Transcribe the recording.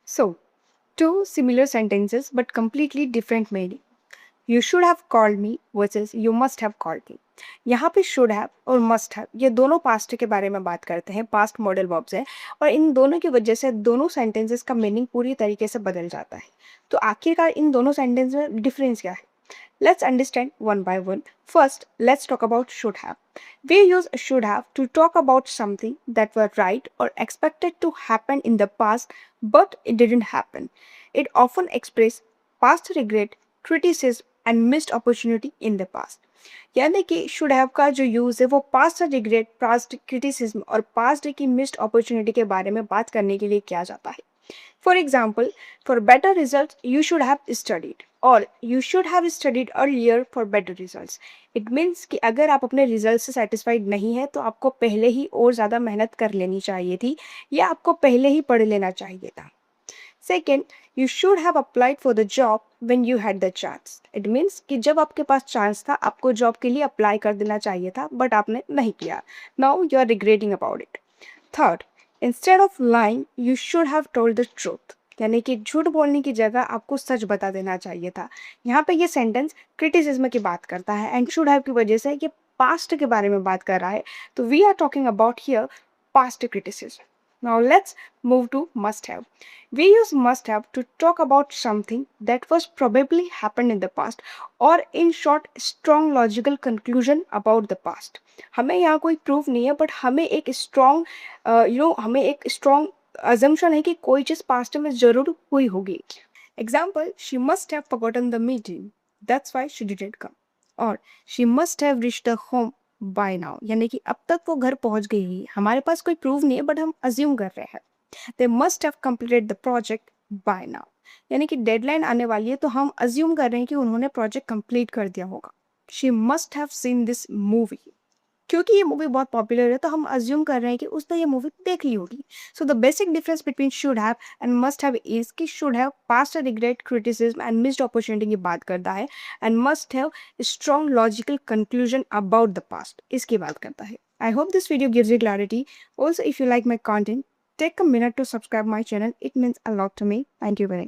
So, two similar sentences but completely different meaning. You should have called me versus you must have called me. यहाँ पे should have और must have ये दोनों past के बारे में बात करते हैं, past model verbs है और इन दोनों की वजह से दोनों sentences का meaning पूरी तरीके से बदल जाता है। तो आखिरकार इन दोनों sentence में difference क्या है? Let's understand one by one. First, let's talk about should have. We use should have to talk about something that were right or expected to happen in the past but it didn't happen. It often expresses past regret, criticism and missed opportunity in the past. यानी कि should have का जो use है वो past regret, past criticism और past की missed opportunity के बारे में बात करने के लिए किया जाता है। For example, for better results, you should have studied or you should have studied earlier for better results. It means कि अगर आप अपने रिजल्ट से सेटिस्फाइड नहीं है तो आपको पहले ही और ज़्यादा मेहनत कर लेनी चाहिए थी या आपको पहले ही पढ़ लेना चाहिए था। Second, you should have applied for the job when you had the chance. It means कि जब आपके पास चांस था आपको जॉब के लिए अप्लाई कर देना चाहिए था बट आपने नहीं किया. Now you are regretting about it. Third, instead of lying, you should have told the truth. यानी कि झूठ बोलने की जगह आपको सच बता देना चाहिए था. यहाँ पे ये सेंटेंस क्रिटिसिज्म की बात करता है एंड शुड हैव की वजह से ये पास्ट के बारे में बात कर रहा है. तो we are talking about here past criticism. Now let's move to must have. We use must have to talk about something that was probably happened in the past or in short strong logical conclusion about the past. हमें यहाँ कोई proof नहीं है but हमें एक strong हमें एक strong assumption है कि कोई चीज़ पास्ट में ज़रूर हुई होगी. Example, she must have forgotten the meeting that's why she didn't come और she must have reached the home by now यानी कि अब तक वो घर पहुंच गई है. हमारे पास कोई प्रूफ नहीं है बट हम अज्यूम कर रहे हैं. They must have completed the project by now यानी कि डेडलाइन आने वाली है तो हम अज्यूम कर रहे हैं कि उन्होंने प्रोजेक्ट कंप्लीट कर दिया होगा. She must have seen this movie क्योंकि ये मूवी बहुत पॉपुलर है तो हम अज्यूम कर रहे हैं कि उसने ये मूवी देख ली होगी. So the basic difference between should have and must have is कि should have past regret, criticism and missed opportunity की बात करता है and must have strong logical conclusion about the past इसकी बात करता है. I hope this video gives you clarity. Also, if you like my content, take a minute to subscribe my channel. It means a lot to me. Thank you very much.